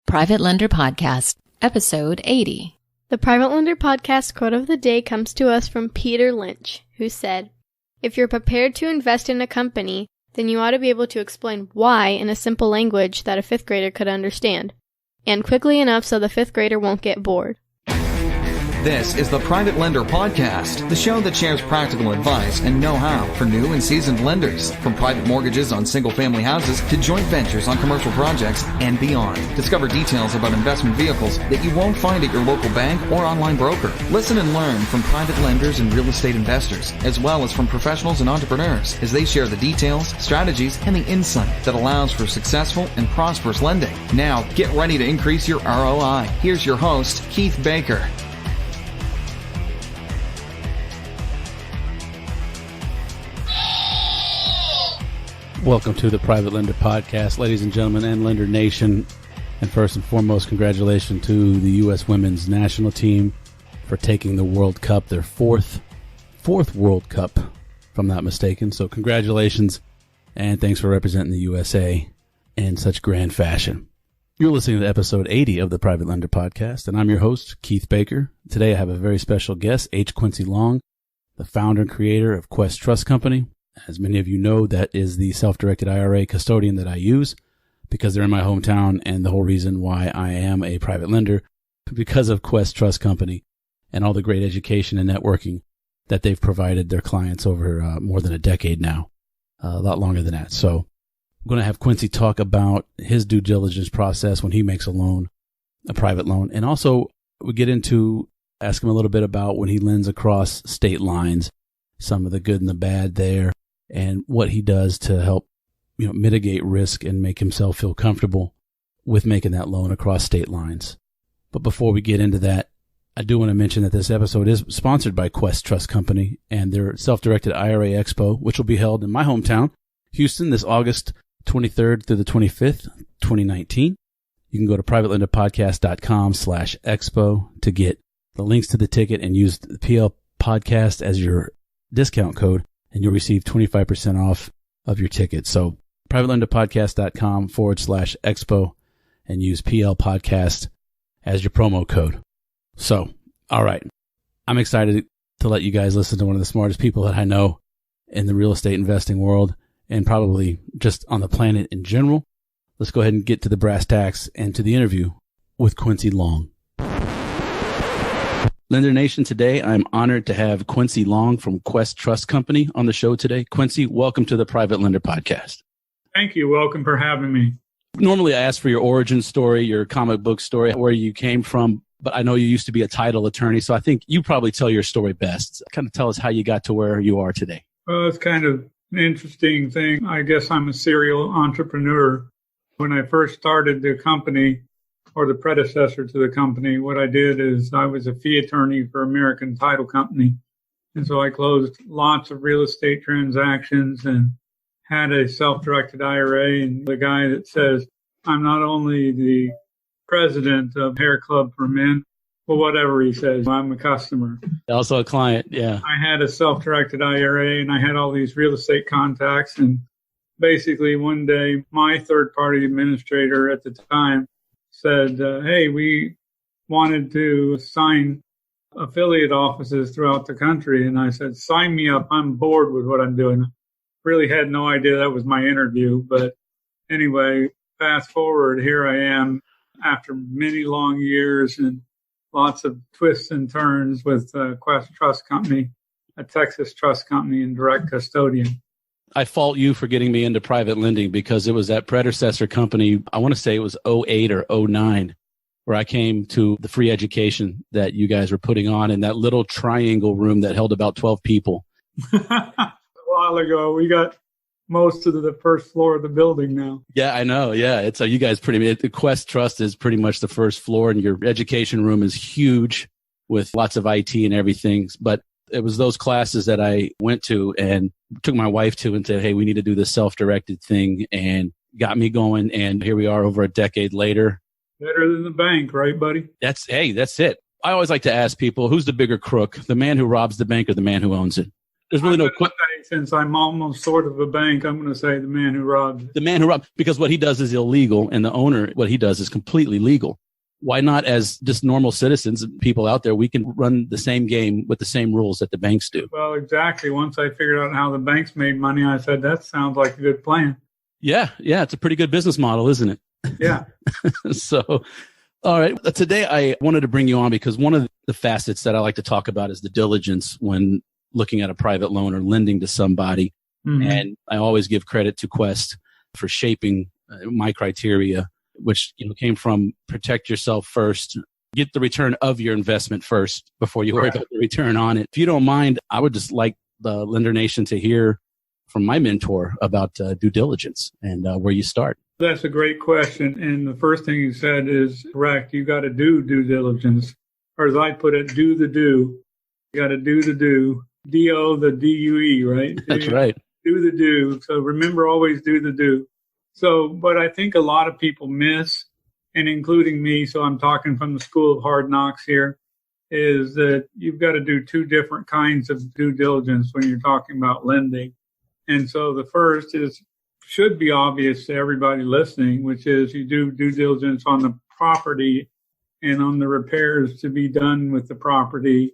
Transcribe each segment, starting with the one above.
Private Lender Podcast, Episode 80. The Private Lender Podcast quote of the day comes to us from Peter Lynch, who said, "If you're prepared to invest in a company, then you ought to be able to explain why in a simple language that a fifth grader could understand, and quickly enough so the fifth grader won't get bored." This is the Private Lender Podcast, the show that shares practical advice and know-how for new and seasoned lenders. From private mortgages on single-family houses to joint ventures on commercial projects and beyond. Discover details about investment vehicles that you won't find at your local bank or online broker. Listen and learn from private lenders and real estate investors, as well as from professionals and entrepreneurs, as they share the details, strategies, and the insight that allows for successful and prosperous lending. Now, get ready to increase your ROI. Here's your host, Keith Baker. Welcome to the Private Lender Podcast, ladies and gentlemen, and Lender Nation. And first and foremost, congratulations to the U.S. Women's National Team for taking the World Cup, their fourth World Cup, if I'm not mistaken. So congratulations, and thanks for representing the USA in such grand fashion. You're listening to episode 80 of the Private Lender Podcast, and I'm your host, Keith Baker. Today I have a very special guest, Quincy Long, the founder and creator of Quest Trust Company. As many of you know, that is the self-directed IRA custodian that I use because they're in my hometown, and the whole reason why I am a private lender because of Quest Trust Company and all the great education and networking that they've provided their clients over more than a decade now, a lot longer than that. So I'm going to have Quincy talk about his due diligence process when he makes a loan, a private loan, and also we get into ask him a little bit about when he lends across state lines, some of the good and the bad there, and what he does to help, mitigate risk and make himself feel comfortable with making that loan across state lines. But before we get into that, I do want to mention that this episode is sponsored by Quest Trust Company and their self-directed IRA Expo, which will be held in my hometown, Houston, this August 23rd through the 25th, 2019. You can go to privatelenderpodcast.com/expo to get the links to the ticket and use the PL podcast as your discount code, and you'll receive 25% off of your ticket. So privatelenderpodcast.com/expo and use PL podcast as your promo code. So, all right. I'm excited to let you guys listen to one of the smartest people that I know in the real estate investing world and probably just on the planet in general. Let's go ahead and get to the brass tacks and to the interview with Quincy Long. Lender Nation, today I'm honored to have Quincy Long from Quest Trust Company on the show today. Quincy, welcome to the Private Lender Podcast. Thank you. Welcome for having me. Normally I ask for your origin story, your comic book story, where you came from, but I know you used to be a title attorney, so I think you probably tell your story best. Kind of tell us how you got to where you are today. Well, it's kind of an interesting thing. I guess I'm a serial entrepreneur. When I first started the company, or the predecessor to the company, what I did is I was a fee attorney for American Title Company. And so I closed lots of real estate transactions and had a self-directed IRA. And the guy that says, I'm not only the president of Hair Club for Men, well, whatever he says, I'm a customer. Also a client, yeah. I had a self-directed IRA and I had all these real estate contacts. And basically one day, my third-party administrator at the time said, hey, we wanted to assign affiliate offices throughout the country. And I said, sign me up. I'm bored with what I'm doing. Really had no idea that was my interview. But anyway, fast forward, here I am after many long years and lots of twists and turns with Quest Trust Company, a Texas trust company and direct custodian. I fault you for getting me into private lending because it was that predecessor company, I want to say it was 08 or 09, where I came to the free education that you guys were putting on in that little triangle room that held about 12 people. A while ago, we got most of the first floor of the building now. Yeah, I know. Yeah, it's you guys the Quest Trust is pretty much the first floor, and your education room is huge with lots of IT and everything. But it was those classes that I went to and took my wife to and said, hey, we need to do this self-directed thing, and got me going. And here we are over a decade later. Better than the bank, right, buddy? That's it. I always like to ask people, who's the bigger crook, the man who robs the bank or the man who owns it? there's really no since I'm almost sort of a bank, I'm going to say the man who robbed. The man who robbed, because what he does is illegal, and the owner, what he does is completely legal. Why not, as just normal citizens, people out there, we can run the same game with the same rules that the banks do? Well, exactly. Once I figured out how the banks made money, I said, that sounds like a good plan. Yeah, it's a pretty good business model, isn't it? Yeah. So, all right. Today, I wanted to bring you on because one of the facets that I like to talk about is the diligence when looking at a private loan or lending to somebody. Mm-hmm. And I always give credit to Quest for shaping my criteria, which came from protect yourself first, get the return of your investment first before you worry about the return on it. If you don't mind, I would just like the Lender Nation to hear from my mentor about due diligence and where you start. That's a great question. And the first thing you said is correct. You got to do due diligence, or as I put it, do the do. You got to do the do. D-O, the D-U-E, right? That's right. Do the do. So remember, always do the do. So, but I think a lot of people miss, and including me, so I'm talking from the school of hard knocks here, is that you've got to do two different kinds of due diligence when you're talking about lending. And so the first should be obvious to everybody listening, which is you do due diligence on the property and on the repairs to be done with the property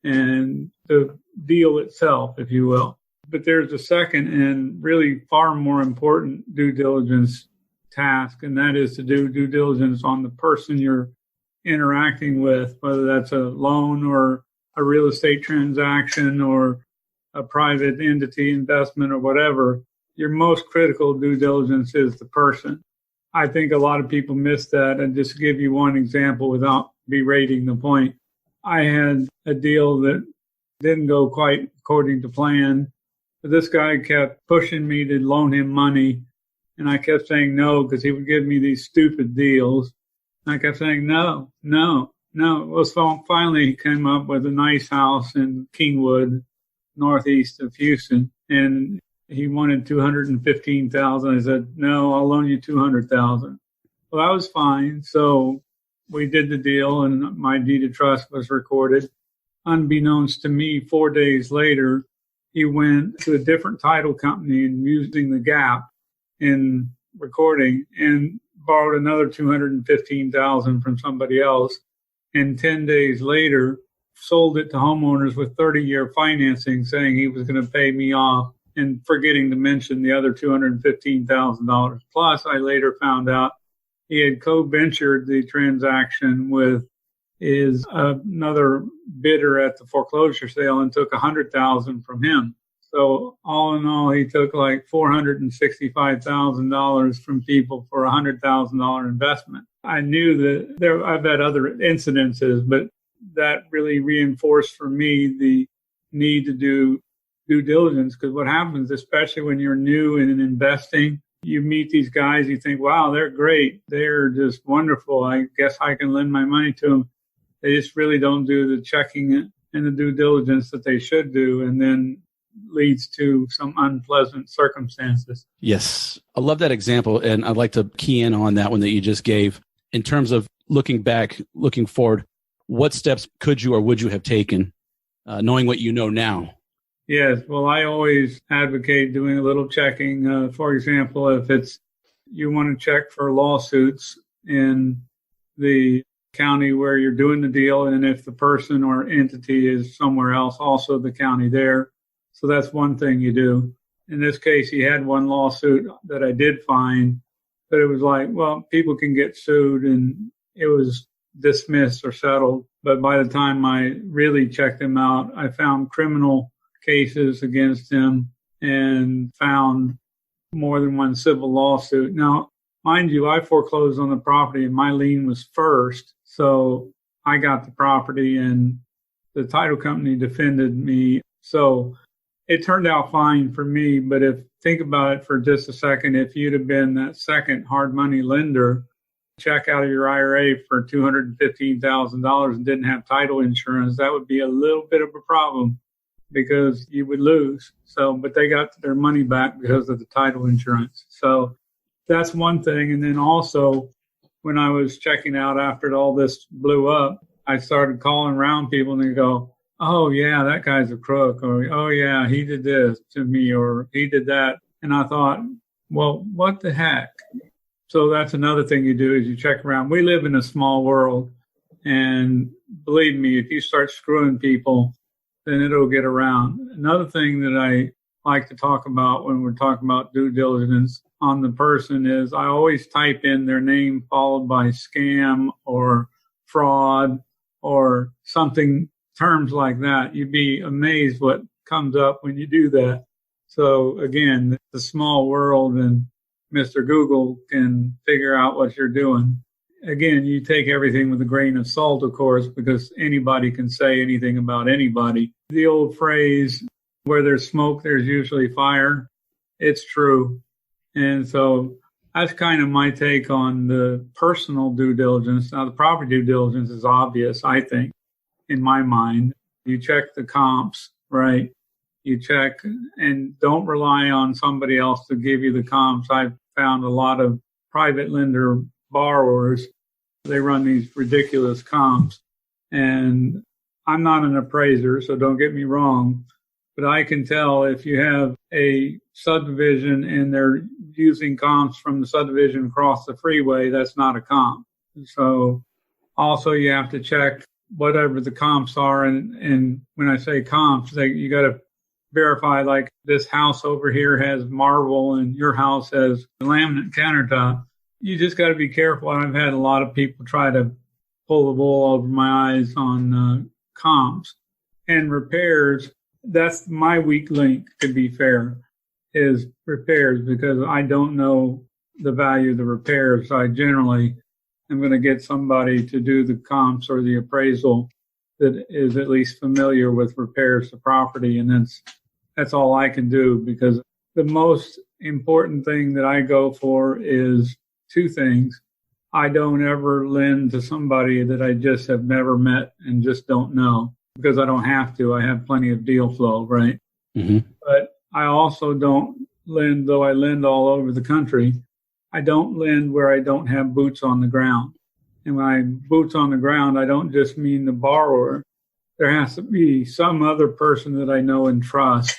and the deal itself, if you will. But there's a second and really far more important due diligence task, and that is to do due diligence on the person you're interacting with, whether that's a loan or a real estate transaction or a private entity investment or whatever. Your most critical due diligence is the person. I think a lot of people miss that. And just to give you one example without berating the point, I had a deal that didn't go quite according to plan. But this guy kept pushing me to loan him money. And I kept saying no because he would give me these stupid deals. And I kept saying no. Well, so finally he came up with a nice house in Kingwood, northeast of Houston. And he wanted $215,000. I said, no, I'll loan you $200,000. Well, that was fine. So we did the deal and my deed of trust was recorded. Unbeknownst to me, 4 days later, he went to a different title company and using the gap in recording and borrowed another $215,000 from somebody else. And 10 days later, sold it to homeowners with 30-year financing, saying he was going to pay me off and forgetting to mention the other $215,000. Plus, I later found out he had co-ventured the transaction with another bidder at the foreclosure sale and took $100,000 from him. So all in all, he took like $465,000 from people for a $100,000 investment. I knew that I've had other incidences, but that really reinforced for me the need to do due diligence, because what happens, especially when you're new in investing, you meet these guys, you think, wow, they're great. They're just wonderful. I guess I can lend my money to them. They just really don't do the checking and the due diligence that they should do, and then leads to some unpleasant circumstances. Yes. I love that example, and I'd like to key in on that one that you just gave. In terms of looking back, looking forward, what steps could you or would you have taken, knowing what you know now? Yes. Well, I always advocate doing a little checking. For example, if you want to check for lawsuits in the county where you're doing the deal, and if the person or entity is somewhere else, also the county there. So that's one thing you do. In this case, he had one lawsuit that I did find, but it was like, well, people can get sued, and it was dismissed or settled. But by the time I really checked him out, I found criminal cases against him and found more than one civil lawsuit. Now, mind you, I foreclosed on the property and my lien was first. So I got the property and the title company defended me. So it turned out fine for me. But think about it for just a second, if you'd have been that second hard money lender, check out of your IRA for $215,000 and didn't have title insurance, that would be a little bit of a problem, because you would lose. So, but they got their money back because of the title insurance. So that's one thing. And then also, when I was checking out after all this blew up, I started calling around people and they go, oh, yeah, that guy's a crook, or, oh, yeah, he did this to me, or he did that. And I thought, well, what the heck? So that's another thing you do is you check around. We live in a small world. And believe me, if you start screwing people, then it'll get around. Another thing that I like to talk about when we're talking about due diligence on the person is I always type in their name followed by scam or fraud or something, terms like that. You'd be amazed what comes up when you do that. So again, it's a small world and Mr. Google can figure out what you're doing. Again, you take everything with a grain of salt, of course, because anybody can say anything about anybody. The old phrase, where there's smoke, there's usually fire. It's true. And so that's kind of my take on the personal due diligence. Now, the property due diligence is obvious, I think, in my mind. You check the comps, right? You check and don't rely on somebody else to give you the comps. I've found a lot of private lender borrowers, they run these ridiculous comps. And I'm not an appraiser, so don't get me wrong, but I can tell if you have a subdivision and they're using comps from the subdivision across the freeway, that's not a comp. So also you have to check whatever the comps are. And when I say comps, you got to verify, like this house over here has marble and your house has laminate countertop. You just got to be careful. I've had a lot of people try to pull the wool over my eyes on comps and repairs. That's my weak link, to be fair, is repairs, because I don't know the value of the repairs. So I generally am going to get somebody to do the comps or the appraisal that is at least familiar with repairs to property. And that's all I can do, because the most important thing that I go for is two things. I don't ever lend to somebody that I just have never met and just don't know, because I don't have to. I have plenty of deal flow, right? Mm-hmm. But I also don't lend, though I lend all over the country. I don't lend where I don't have boots on the ground. And when I boots on the ground, I don't just mean the borrower. There has to be some other person that I know and trust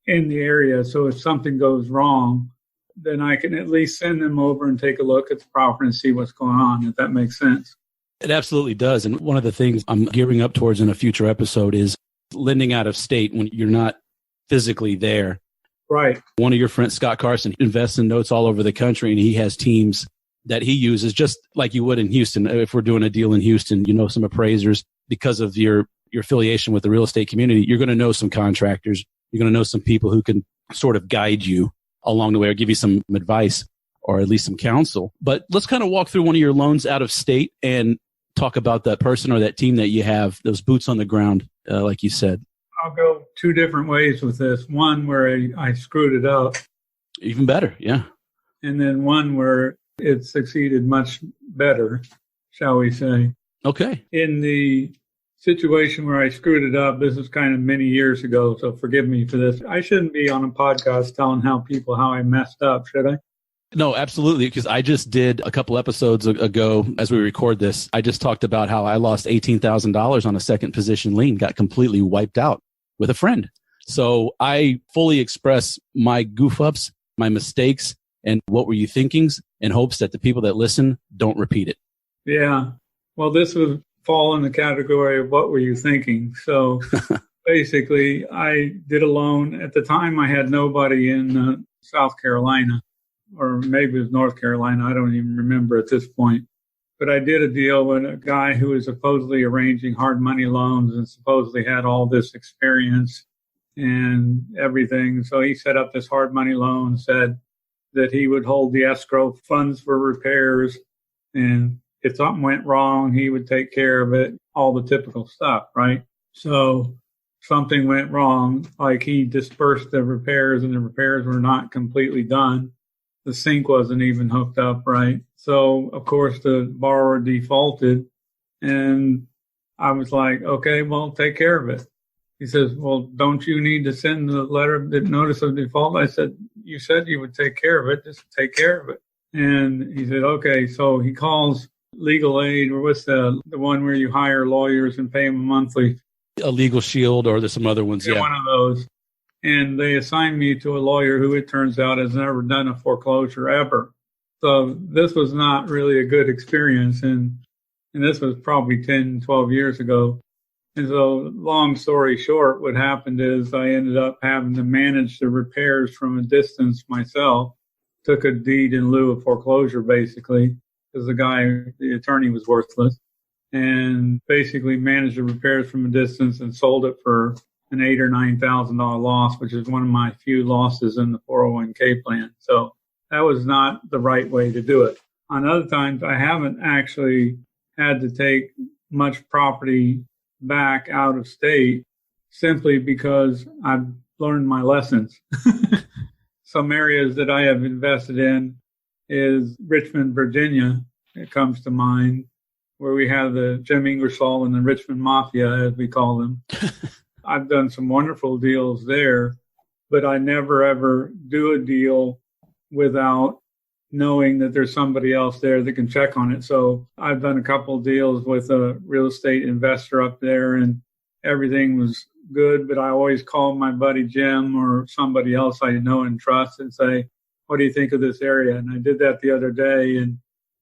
in the area. So if something goes wrong, then I can at least send them over and take a look at the property and see what's going on, if that makes sense. It absolutely does. And one of the things I'm gearing up towards in a future episode is lending out of state when you're not physically there. Right. One of your friends, Scott Carson, invests in notes all over the country, and he has teams that he uses just like you would in Houston. If we're doing a deal in Houston, you know some appraisers because of your affiliation with the real estate community. You're going to know some contractors. You're going to know some people who can sort of guide you along the way or give you some advice or at least some counsel. But let's kind of walk through one of your loans out of state and talk about that person or that team that you have, those boots on the ground, like you said. I'll go two different ways with this. One where I screwed it up. Even better, yeah. And then one where it succeeded much better, shall we say. Okay. In the situation where I screwed it up, this is kind of many years ago, so forgive me for this. I shouldn't be on a podcast telling how I messed up, should I? No, absolutely, because I just did a couple episodes ago as we record this. I just talked about how I lost $18,000 on a second position lien, got completely wiped out with a friend. So I fully express my goof ups, my mistakes, and what were you thinkings in hopes that the people that listen don't repeat it. Yeah. Well, this would fall in the category of what were you thinking. So basically, I did a loan. At the time, I had nobody in South Carolina, or maybe it was North Carolina. I don't even remember at this point. But I did a deal with a guy who was supposedly arranging hard money loans and supposedly had all this experience and everything. So he set up this hard money loan, said that he would hold the escrow funds for repairs, and if something went wrong, he would take care of it, all the typical stuff, right? So something went wrong, like he dispersed the repairs and the repairs were not completely done. The sink wasn't even hooked up right. So, of course, the borrower defaulted, and I was like, okay, well, take care of it. He says, well, don't you need to send the letter, the notice of default? I said, you said you would take care of it. Just take care of it. And he said, okay. So he calls legal aid, or what's the one where you hire lawyers and pay them a monthly A Legal Shield, or there's some other ones. Yeah. One of those. And they assigned me to a lawyer who, it turns out, has never done a foreclosure ever. So this was not really a good experience. And this was probably 10, 12 years ago. And so, long story short, what happened is I ended up having to manage the repairs from a distance myself. Took a deed in lieu of foreclosure, basically, because the attorney was worthless, and basically managed the repairs from a distance and sold it for an $8,000 or $9,000 loss, which is one of my few losses in the 401k plan. So that was not the right way to do it. On other times, I haven't actually had to take much property back out of state simply because I've learned my lessons. Some areas that I have invested in is Richmond, Virginia. It comes to mind, where we have the Jim Ingersoll and the Richmond Mafia, as we call them. I've done some wonderful deals there, but I never ever do a deal without knowing that there's somebody else there that can check on it. So I've done a couple of deals with a real estate investor up there, and everything was good, but I always call my buddy Jim or somebody else I know and trust and say, what do you think of this area? And I did that the other day and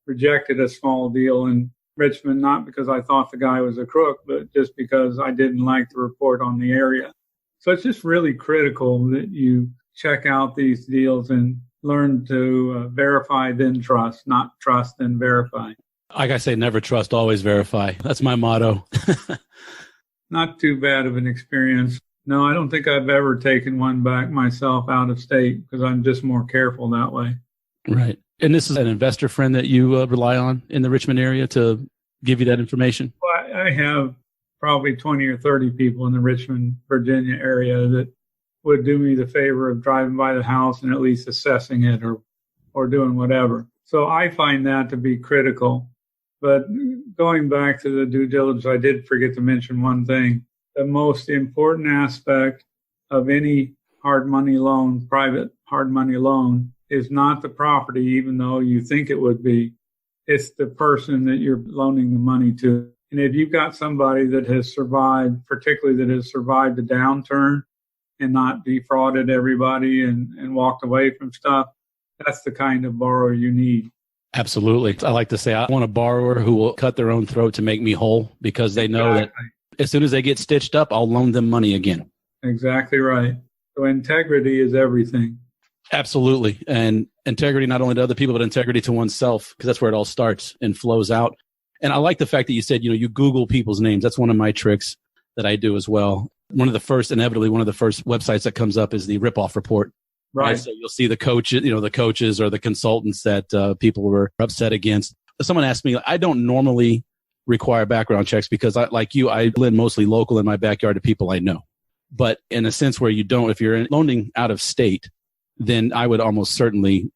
rejected a small deal in Richmond, not because I thought the guy was a crook, but just because I didn't like the report on the area. So it's just really critical that you check out these deals and learn to verify, then trust, not trust, then verify. Like I say, never trust, always verify. That's my motto. Not too bad of an experience. No, I don't think I've ever taken one back myself out of state because I'm just more careful that way. Right. And this is an investor friend that you rely on in the Richmond area to give you that information? Well, I have probably 20 or 30 people in the Richmond, Virginia area that would do me the favor of driving by the house and at least assessing it or doing whatever. So I find that to be critical. But going back to the due diligence, I did forget to mention one thing. The most important aspect of any hard money loan, private hard money loan, is not the property, even though you think it would be. It's the person that you're loaning the money to. And if you've got somebody that has survived, particularly that has survived a downturn and not defrauded everybody and walked away from stuff, that's the kind of borrower you need. Absolutely. I like to say I want a borrower who will cut their own throat to make me whole because they know that as soon as they get stitched up, I'll loan them money again. Exactly right. So integrity is everything. Absolutely. And integrity not only to other people, but integrity to oneself, because that's where it all starts and flows out. And I like the fact that you said, you Google people's names. That's one of my tricks that I do as well. One of the first websites that comes up is the ripoff report. Right. So you'll see the coaches or the consultants that people were upset against. Someone asked me, I don't normally require background checks because I live mostly local in my backyard to people I know. But in a sense where you don't, if you're loaning out of state, then I would almost certainly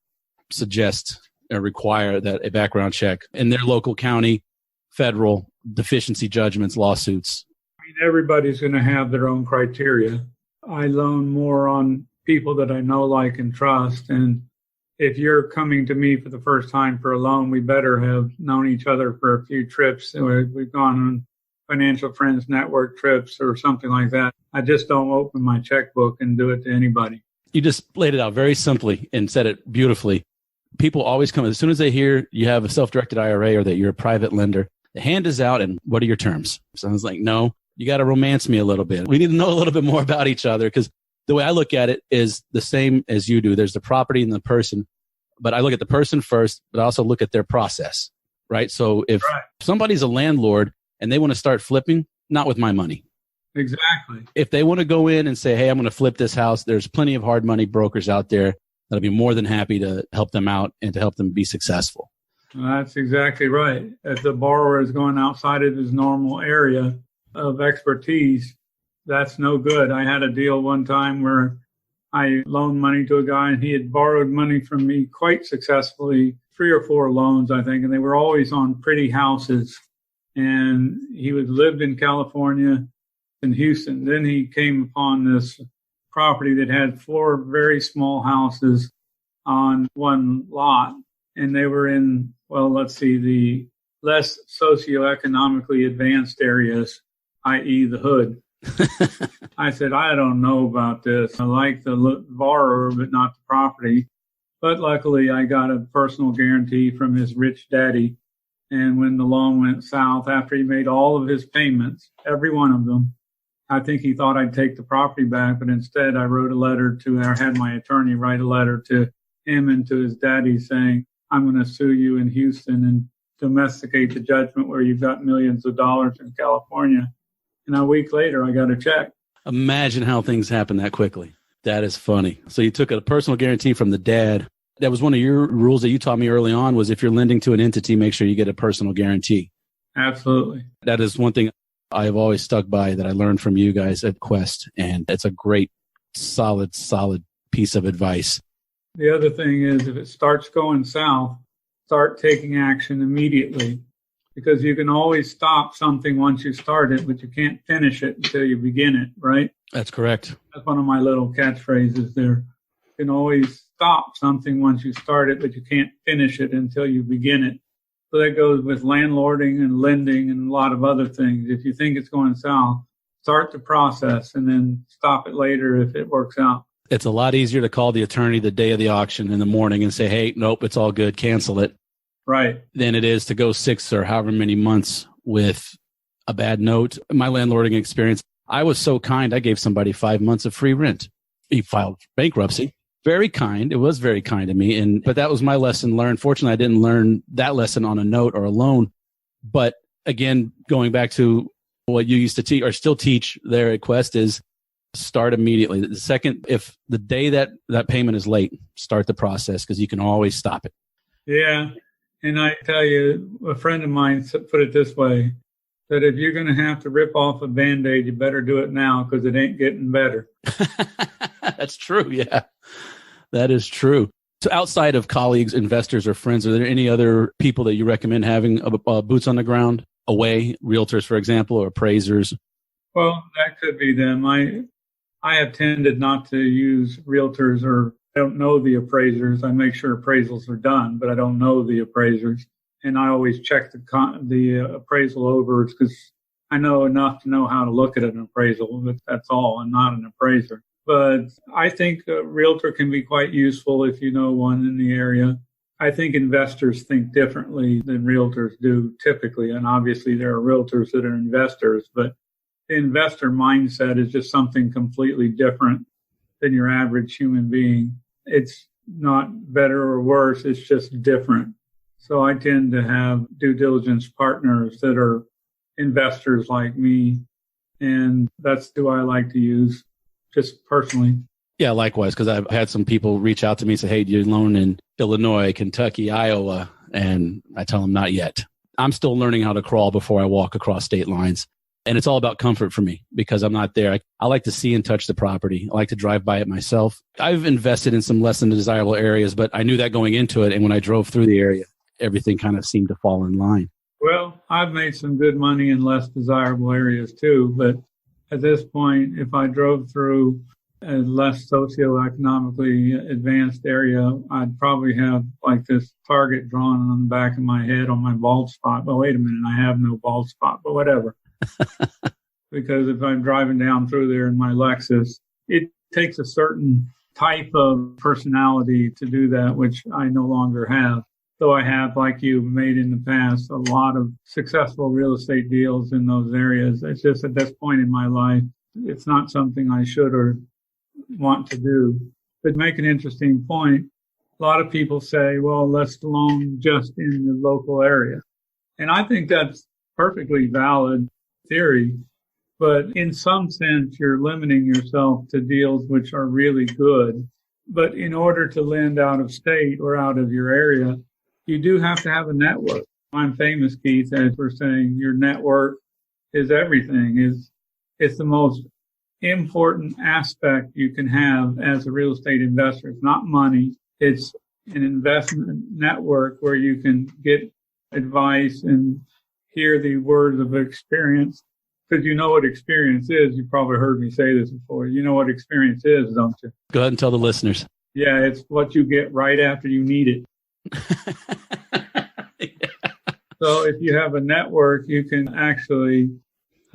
suggest or require that a background check in their local county, federal, deficiency judgments, lawsuits. I mean, everybody's going to have their own criteria. I loan more on people that I know, like, and trust. And if you're coming to me for the first time for a loan, we better have known each other for a few trips. We've gone on financial friends network trips or something like that. I just don't open my checkbook and do it to anybody. You just laid it out very simply and said it beautifully. People always come, as soon as they hear you have a self-directed IRA or that you're a private lender, the hand is out and what are your terms? So I was like, no, you got to romance me a little bit. We need to know a little bit more about each other because the way I look at it is the same as you do. There's the property and the person, but I look at the person first, but I also look at their process, right? So if somebody's a landlord and they want to start flipping, not with my money. Exactly. If they want to go in and say, hey, I'm going to flip this house, there's plenty of hard money brokers out there that'll be more than happy to help them out and to help them be successful. That's exactly right. If the borrower is going outside of his normal area of expertise, that's no good. I had a deal one time where I loaned money to a guy and he had borrowed money from me quite successfully, 3 or 4 loans, I think, and they were always on pretty houses. And he lived in California, in Houston. Then he came upon this property that had 4 very small houses on one lot. And they were in, the less socioeconomically advanced areas, i.e. the hood. I said, I don't know about this. I like the borrower, but not the property. But luckily, I got a personal guarantee from his rich daddy. And when the loan went south, after he made all of his payments, every one of them, I think he thought I'd take the property back. But instead, I wrote a letter I had my attorney write a letter to him and to his daddy saying, I'm going to sue you in Houston and domesticate the judgment where you've got millions of dollars in California. And a week later, I got a check. Imagine how things happen that quickly. That is funny. So you took a personal guarantee from the dad. That was one of your rules that you taught me early on, was if you're lending to an entity, make sure you get a personal guarantee. Absolutely. That is one thing I've always stuck by that I learned from you guys at Quest. And it's a great, solid piece of advice. The other thing is, if it starts going south, start taking action immediately, because you can always stop something once you start it, but you can't finish it until you begin it, right? That's correct. That's one of my little catchphrases there. You can always stop something once you start it, but you can't finish it until you begin it. So that goes with landlording and lending and a lot of other things. If you think it's going south, start the process and then stop it later if it works out. It's a lot easier to call the attorney the day of the auction in the morning and say, hey, nope, it's all good, cancel it. Right. Than it is to go 6 or however many months with a bad note. My landlording experience, I was so kind, I gave somebody 5 months of free rent. He filed bankruptcy. Very kind. It was very kind of me. But that was my lesson learned. Fortunately, I didn't learn that lesson on a note or a loan. But again, going back to what you used to teach or still teach there at Quest is start immediately. The second, if the day that payment is late, start the process because you can always stop it. Yeah. And I tell you, a friend of mine put it this way, that if you're going to have to rip off a Band-Aid, you better do it now because it ain't getting better. That's true. Yeah, that is true. So outside of colleagues, investors, or friends, are there any other people that you recommend having boots on the ground, away, realtors, for example, or appraisers? Well, that could be them. I have tended not to use realtors, or I don't know the appraisers. I make sure appraisals are done, but I don't know the appraisers. And I always check the appraisal over because I know enough to know how to look at an appraisal, but that's all. I'm not an appraiser. But I think a realtor can be quite useful if you know one in the area. I think investors think differently than realtors do typically. And obviously there are realtors that are investors, but the investor mindset is just something completely different than your average human being. It's not better or worse. It's just different. So I tend to have due diligence partners that are investors like me. And that's who I like to use just personally. Yeah, likewise, because I've had some people reach out to me and say, hey, do you loan in Illinois, Kentucky, Iowa? And I tell them not yet. I'm still learning how to crawl before I walk across state lines. And it's all about comfort for me because I'm not there. I like to see and touch the property. I like to drive by it myself. I've invested in some less than desirable areas, but I knew that going into it. And when I drove through the area, everything kind of seemed to fall in line. Well, I've made some good money in less desirable areas too. But at this point, if I drove through a less socioeconomically advanced area, I'd probably have like this target drawn on the back of my head on my bald spot. Well, wait a minute, I have no bald spot, but whatever. Because if I'm driving down through there in my Lexus, it takes a certain type of personality to do that, which I no longer have. So I have, like you, made in the past a lot of successful real estate deals in those areas. It's just at this point in my life, it's not something I should or want to do. But make an interesting point. A lot of people say, well, let's loan just in the local area. And I think that's perfectly valid theory. But in some sense, you're limiting yourself to deals which are really good. But in order to lend out of state or out of your area, you do have to have a network. I'm famous, Keith, as we're saying, your network is everything. It's the most important aspect you can have as a real estate investor. It's not money. It's an investment network where you can get advice and hear the words of experience. Because you know what experience is. You've probably heard me say this before. You know what experience is, don't you? Go ahead and tell the listeners. Yeah, it's what you get right after you need it. Yeah. So if you have a network, you can actually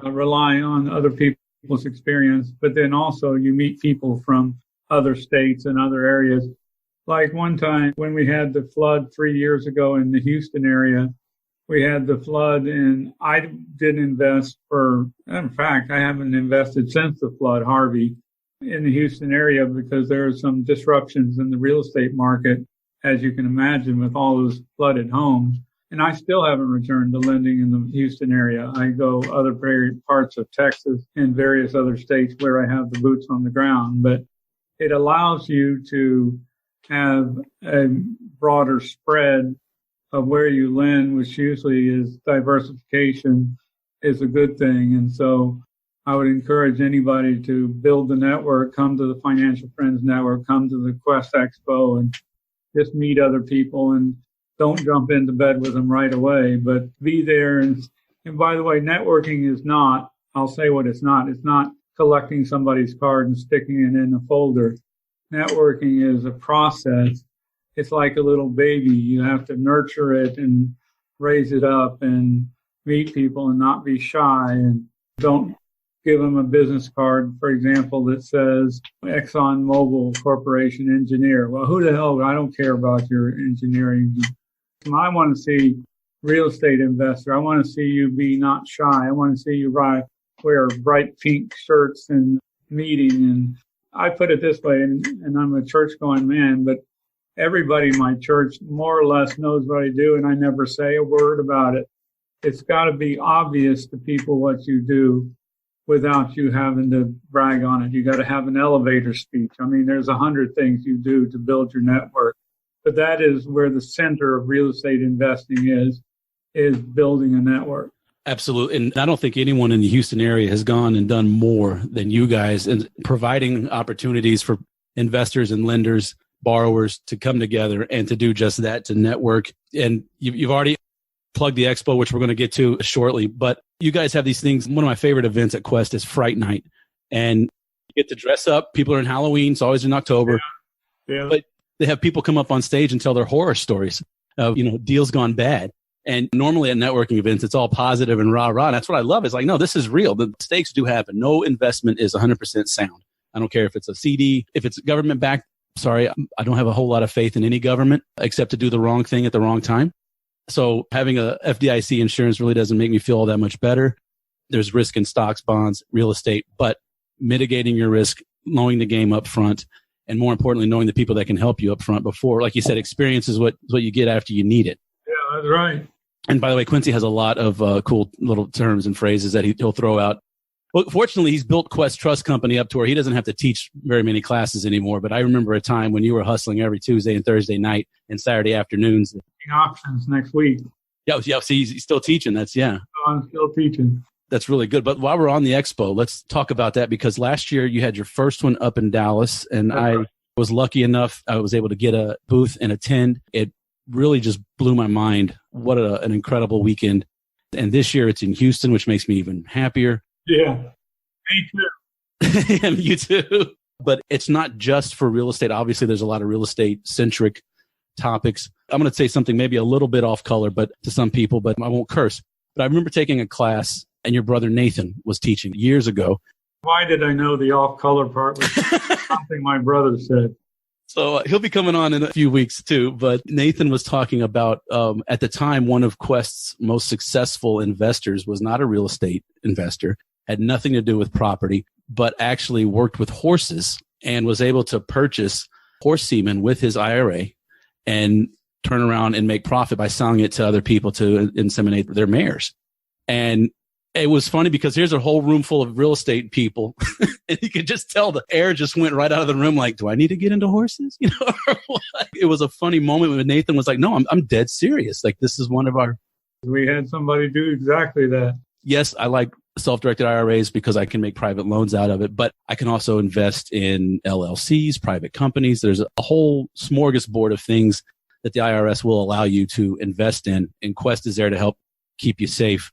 rely on other people's people's experience, but then also you meet people from other states and other areas. Like one time when we had the flood 3 years ago in the Houston area, we had the flood and I didn't invest in fact, I haven't invested since the flood, Harvey, in the Houston area because there are some disruptions in the real estate market, as you can imagine, with all those flooded homes. And I still haven't returned to lending in the Houston area. I go other parts of Texas and various other states where I have the boots on the ground. But it allows you to have a broader spread of where you lend, which usually is diversification, is a good thing. And so I would encourage anybody to build the network, come to the Financial Friends Network, come to the Quest Expo and just meet other people and don't jump into bed with them right away, but be there. And by the way, networking is not, I'll say what it's not. It's not collecting somebody's card and sticking it in a folder. Networking is a process. It's like a little baby. You have to nurture it and raise it up and meet people and not be shy, and don't give them a business card, for example, that says Exxon Mobil Corporation engineer. Well, who the hell? I don't care about your engineering. I want to see real estate investor. I want to see you be not shy. I want to see you wear bright pink shirts and meeting. And I put it this way, and I'm a church going man, but everybody in my church more or less knows what I do, and I never say a word about it. It's got to be obvious to people what you do without you having to brag on it. You got to have an elevator speech. I mean, there's 100 things you do to build your network. But that is where the center of real estate investing is building a network. Absolutely. And I don't think anyone in the Houston area has gone and done more than you guys in providing opportunities for investors and lenders, borrowers to come together and to do just that, to network. And you've already plugged the expo, which we're going to get to shortly. But you guys have these things. One of my favorite events at Quest is Fright Night. And you get to dress up. People are in Halloween. It's always in October. Yeah. But they have people come up on stage and tell their horror stories of, deals gone bad. And normally at networking events, it's all positive and rah-rah. And that's what I love. It's like, no, this is real. The stakes do happen. No investment is 100% sound. I don't care if it's a CD, if it's government backed. Sorry, I don't have a whole lot of faith in any government except to do the wrong thing at the wrong time. So having a FDIC insurance really doesn't make me feel all that much better. There's risk in stocks, bonds, real estate, but mitigating your risk, knowing the game up front, and more importantly, knowing the people that can help you up front before. Like you said, experience is what you get after you need it. Yeah, that's right. And by the way, Quincy has a lot of cool little terms and phrases that he'll throw out. Well, fortunately, he's built Quest Trust Company up to where he doesn't have to teach very many classes anymore. But I remember a time when you were hustling every Tuesday and Thursday night and Saturday afternoons. Options next week. Yeah. See, he's still teaching. I'm still teaching. That's really good. But while we're on the expo, let's talk about that, because last year you had your first one up in Dallas, and I was lucky enough. I was able to get a booth and attend. It really just blew my mind. What an incredible weekend. And this year it's in Houston, which makes me even happier. Yeah, me too. And you too. But it's not just for real estate. Obviously, there's a lot of real estate centric topics. I'm going to say something maybe a little bit off color, but to some people, but I won't curse. But I remember taking a class, and your brother Nathan was teaching years ago. Why did I know the off color part was something my brother said? So he'll be coming on in a few weeks too. But Nathan was talking about, at the time, one of Quest's most successful investors was not a real estate investor, had nothing to do with property, but actually worked with horses and was able to purchase horse semen with his IRA and turn around and make profit by selling it to other people to inseminate their mares. And it was funny because here's a whole room full of real estate people, and you could just tell the air just went right out of the room. Like, do I need to get into horses? Or what? It was a funny moment when Nathan was like, no, I'm dead serious. Like, this is one of our. We had somebody do exactly that. Yes, I like self-directed IRAs because I can make private loans out of it, but I can also invest in LLCs, private companies. There's a whole smorgasbord of things that the IRS will allow you to invest in, and Quest is there to help keep you safe.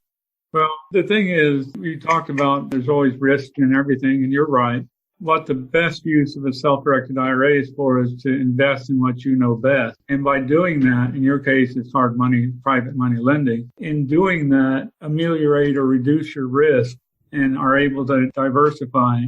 Well, the thing is, you talked about there's always risk in everything, and you're right. What the best use of a self-directed IRA is for is to invest in what you know best. And by doing that, in your case, it's hard money, private money lending. In doing that, ameliorate or reduce your risk and are able to diversify.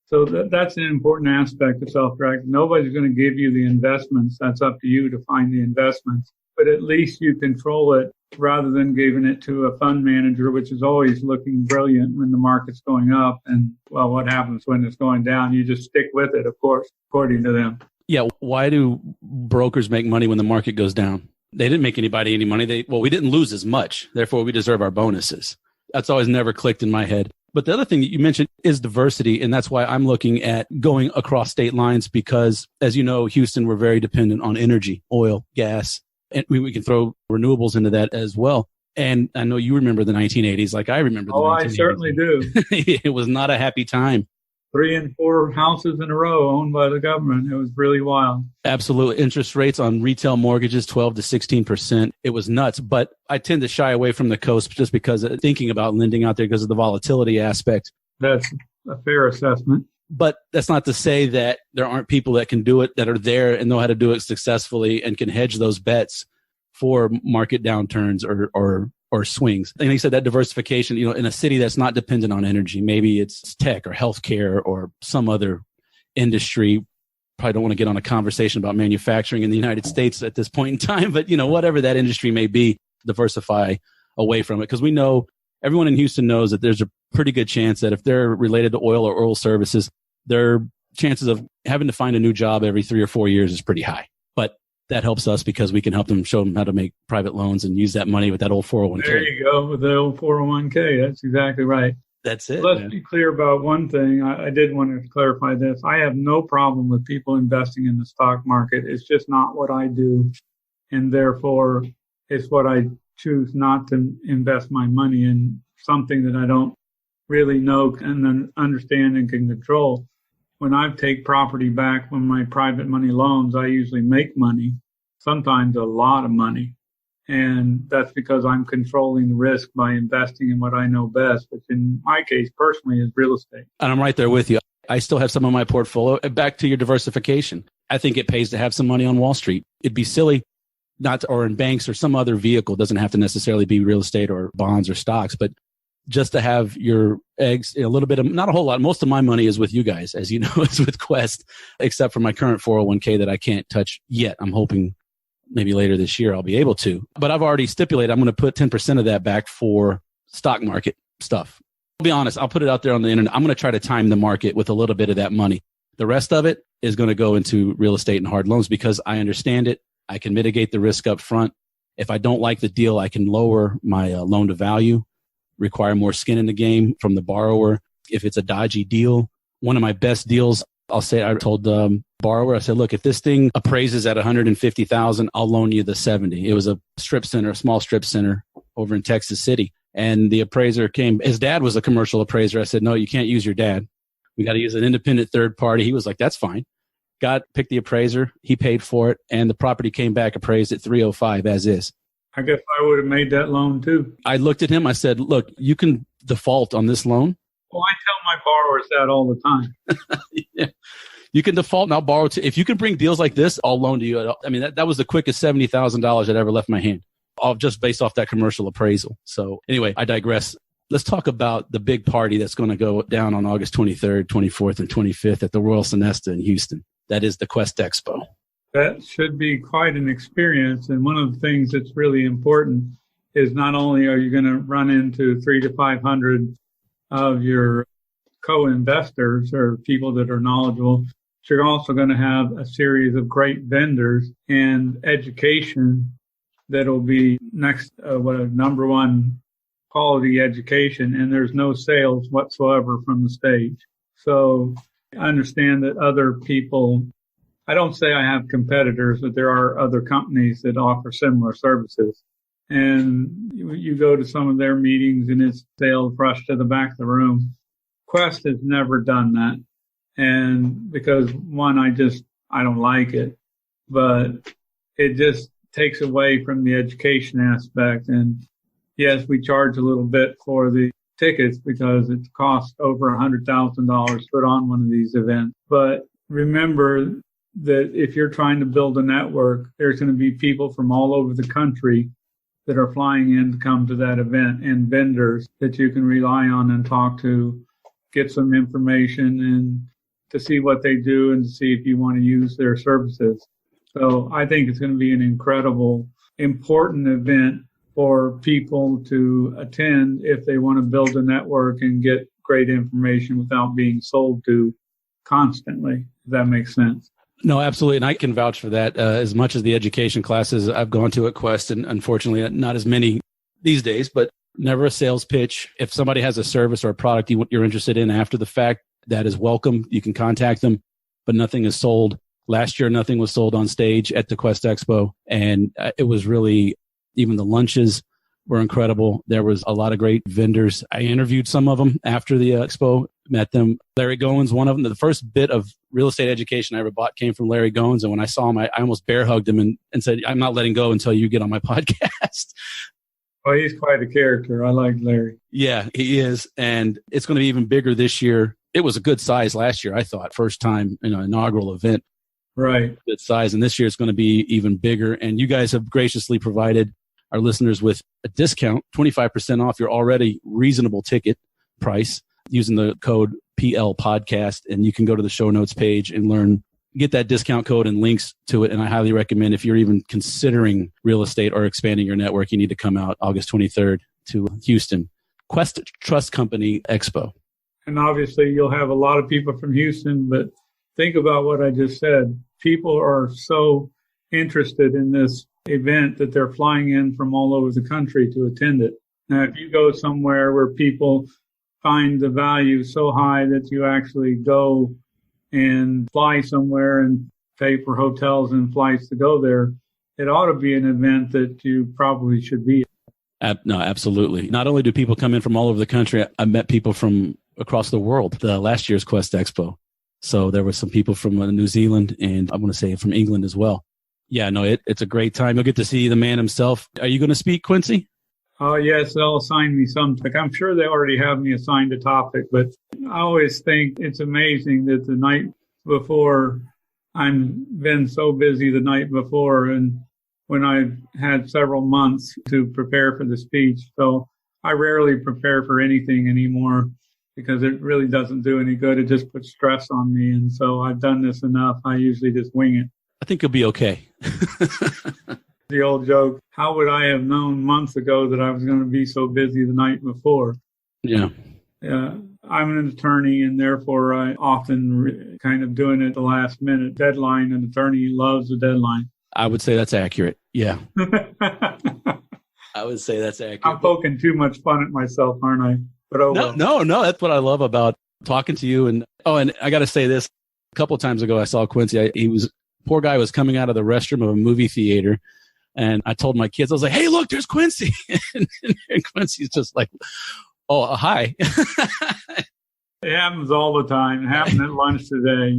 So that's an important aspect of self-directed. Nobody's going to give you the investments. That's up to you to find the investments. But at least you control it rather than giving it to a fund manager, which is always looking brilliant when the market's going up. And, well, what happens when it's going down? You just stick with it, of course, according to them. Yeah. Why do brokers make money when the market goes down? They didn't make anybody any money. We didn't lose as much. Therefore, we deserve our bonuses. That's always never clicked in my head. But the other thing that you mentioned is diversity. And that's why I'm looking at going across state lines because, as you know, Houston, we're very dependent on energy, oil, gas. And we can throw renewables into that as well. And I know you remember the 1980s like I remember the 1980s. I certainly do. It was not a happy time. 3 and 4 houses in a row owned by the government. It was really wild. Absolutely. Interest rates on retail mortgages, 12 to 16%. It was nuts. But I tend to shy away from the coast just because of thinking about lending out there because of the volatility aspect. That's a fair assessment. But that's not to say that there aren't people that can do it, that are there and know how to do it successfully and can hedge those bets for market downturns or swings. And like you said, that diversification, in a city that's not dependent on energy, maybe it's tech or healthcare or some other industry. Probably don't want to get on a conversation about manufacturing in the United States at this point in time, but whatever that industry may be, diversify away from it. Because we know everyone in Houston knows that there's a pretty good chance that if they're related to oil or oil services, their chances of having to find a new job every 3 or 4 years is pretty high. But that helps us because we can show them how to make private loans and use that money with that old 401k. There you go, with the old 401k. That's exactly right. That's it. Let's be clear about one thing. I did want to clarify this. I have no problem with people investing in the stock market. It's just not what I do. And therefore, it's what I choose not to invest my money in, something that I don't really know and understand and can control. When I take property back from my private money loans, I usually make money, sometimes a lot of money. And that's because I'm controlling the risk by investing in what I know best, which in my case personally is real estate. And I'm right there with you. I still have some of my portfolio. Back to your diversification. I think it pays to have some money on Wall Street. It'd be silly or in banks or some other vehicle. It doesn't have to necessarily be real estate or bonds or stocks, but just to have your eggs, a little bit of, not a whole lot. Most of my money is with you guys, as you know, is with Quest, except for my current 401k that I can't touch yet. I'm hoping maybe later this year I'll be able to. But I've already stipulated I'm going to put 10% of that back for stock market stuff. I'll be honest, I'll put it out there on the internet. I'm going to try to time the market with a little bit of that money. The rest of it is going to go into real estate and hard loans because I understand it. I can mitigate the risk up front. If I don't like the deal, I can lower my loan to value, require more skin in the game from the borrower. If it's a dodgy deal, one of my best deals, I told the borrower, I said, look, if this thing appraises at $150,000, I'll loan you the 70. It was a small strip center over in Texas City. And the appraiser came, his dad was a commercial appraiser. I said, no, you can't use your dad. We got to use an independent third party. He was like, that's fine. Picked the appraiser. He paid for it. And the property came back appraised at $305 as is. I guess I would have made that loan too. I looked at him. I said, look, you can default on this loan. Well, I tell my borrowers that all the time. Yeah. You can default and I'll borrow. If you can bring deals like this, I'll loan to you. I mean, that was the quickest $70,000 that ever left my hand, just based off that commercial appraisal. So anyway, I digress. Let's talk about the big party that's going to go down on August 23rd, 24th, and 25th at the Royal Sonesta in Houston. That is the Quest Expo. That should be quite an experience. And one of the things that's really important is not only are you going to run into 300 to 500 of your co-investors or people that are knowledgeable, but you're also going to have a series of great vendors and education that'll be number one quality education. And there's no sales whatsoever from the stage. So I understand that other people, I don't say I have competitors, but there are other companies that offer similar services. And you go to some of their meetings and it's sales rush to the back of the room. Quest has never done that. And because one, I don't like it, but it just takes away from the education aspect. And yes, we charge a little bit for the tickets because it costs over $100,000 to put on one of these events. But remember that if you're trying to build a network, there's going to be people from all over the country that are flying in to come to that event, and vendors that you can rely on and talk to, get some information and to see what they do and to see if you want to use their services. So I think it's going to be an incredible, important event for people to attend if they want to build a network and get great information without being sold to constantly, if that makes sense. No, absolutely. And I can vouch for that. As much as the education classes I've gone to at Quest, and unfortunately not as many these days, but never a sales pitch. If somebody has a service or a product you're interested in after the fact, that is welcome. You can contact them, but nothing is sold. Last year, nothing was sold on stage at the Quest Expo. And it was really, even the lunches were incredible. There was a lot of great vendors. I interviewed some of them after the expo, met them. Larry Goins, one of them. The first bit of real estate education I ever bought came from Larry Goins. And when I saw him, I almost bear hugged him and said, I'm not letting go until you get on my podcast. Oh, he's quite a character. I like Larry. Yeah, he is. And it's going to be even bigger this year. It was a good size last year, I thought. First time, inaugural event. Right. Good size. And this year it's going to be even bigger. And you guys have graciously provided our listeners with a discount, 25% off your already reasonable ticket price using the code PL Podcast. And you can go to the show notes page and get that discount code and links to it. And I highly recommend, if you're even considering real estate or expanding your network, you need to come out August 23rd to Houston, Quest Trust Company Expo. And obviously you'll have a lot of people from Houston, but think about what I just said. People are so interested in this event that they're flying in from all over the country to attend it. Now, if you go somewhere where people find the value so high that you actually go and fly somewhere and pay for hotels and flights to go there, it ought to be an event that you probably should be at. No, absolutely. Not only do people come in from all over the country, I met people from across the world, last year's Quest Expo. So there were some people from New Zealand and I want to say from England as well. Yeah, no, it's a great time. You'll get to see the man himself. Are you going to speak, Quincy? Oh, yes, they'll assign me something. I'm sure they already have me assigned a topic, but I always think it's amazing that the night before, I've been so busy the night before, and when I've had several months to prepare for the speech. So I rarely prepare for anything anymore because it really doesn't do any good. It just puts stress on me. And so I've done this enough. I usually just wing it. I think you'll be okay. The old joke, how would I have known months ago that I was going to be so busy the night before? Yeah. I'm an attorney, and therefore I often kind of doing it at the last minute. Deadline, an attorney loves a deadline. I would say that's accurate. Yeah. I would say that's accurate. I'm poking too much fun at myself, aren't I? But No. That's what I love about talking to you. And I got to say this. A couple of times ago, I saw Quincy. Poor guy was coming out of the restroom of a movie theater. And I told my kids, I was like, hey, look, there's Quincy. and Quincy's just like, oh, hi. It happens all the time. It happened at lunch today,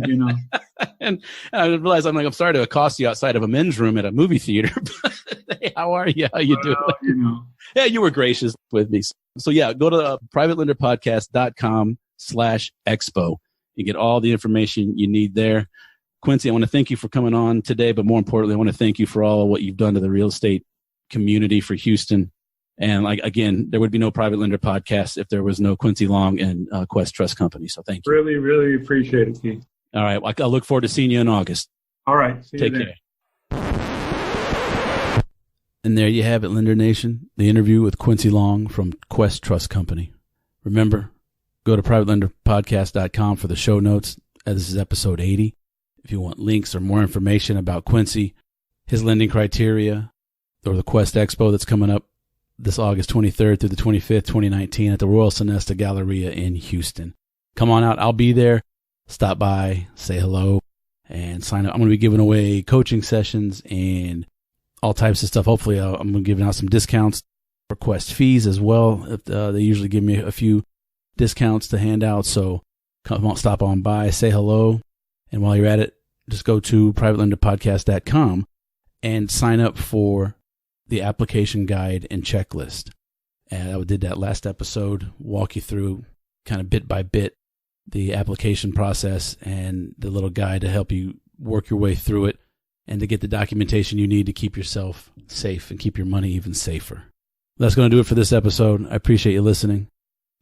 And I realized, I'm sorry to accost you outside of a men's room at a movie theater. But hey, how are you? How you doing? Yeah, you were gracious with me. So yeah, go to privatelenderpodcast.com/expo. You get all the information you need there. Quincy, I want to thank you for coming on today, but more importantly, I want to thank you for all of what you've done to the real estate community for Houston. And again, there would be no Private Lender Podcast if there was no Quincy Long and Quest Trust Company. So thank you. Really, really appreciate it, Keith. All right. I look forward to seeing you in August. All right. Take care. And there you have it, Lender Nation, the interview with Quincy Long from Quest Trust Company. Remember, go to privatelenderpodcast.com for the show notes. This is episode 80. If you want links or more information about Quincy, his lending criteria, or the Quest Expo that's coming up this August 23rd through the 25th, 2019 at the Royal Sonesta Galleria in Houston. Come on out. I'll be there. Stop by, say hello, and sign up. I'm going to be giving away coaching sessions and all types of stuff. Hopefully, I'm going to be giving out some discounts for Quest fees as well. They usually give me a few discounts to hand out. So come on, stop on by, say hello. And while you're at it, just go to privatelenderpodcast.com and sign up for the application guide and checklist. And I did that last episode, walk you through kind of bit by bit the application process and the little guide to help you work your way through it and to get the documentation you need to keep yourself safe and keep your money even safer. That's going to do it for this episode. I appreciate you listening.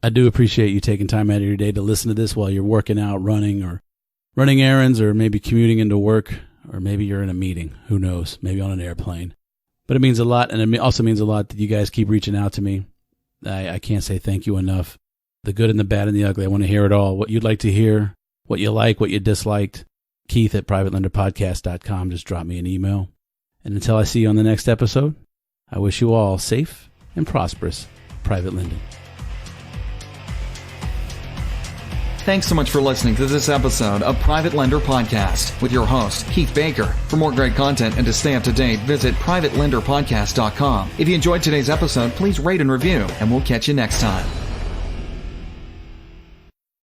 I do appreciate you taking time out of your day to listen to this while you're working out, running errands, or maybe commuting into work, or maybe you're in a meeting. Who knows? Maybe on an airplane. But it means a lot, and it also means a lot that you guys keep reaching out to me. I can't say thank you enough. The good and the bad and the ugly. I want to hear it all. What you'd like to hear, what you like, what you disliked. Keith at privatelenderpodcast.com. Just drop me an email. And until I see you on the next episode, I wish you all safe and prosperous private lending. Thanks so much for listening to this episode of Private Lender Podcast with your host, Keith Baker. For more great content and to stay up to date, visit privatelenderpodcast.com. If you enjoyed today's episode, please rate and review, and we'll catch you next time.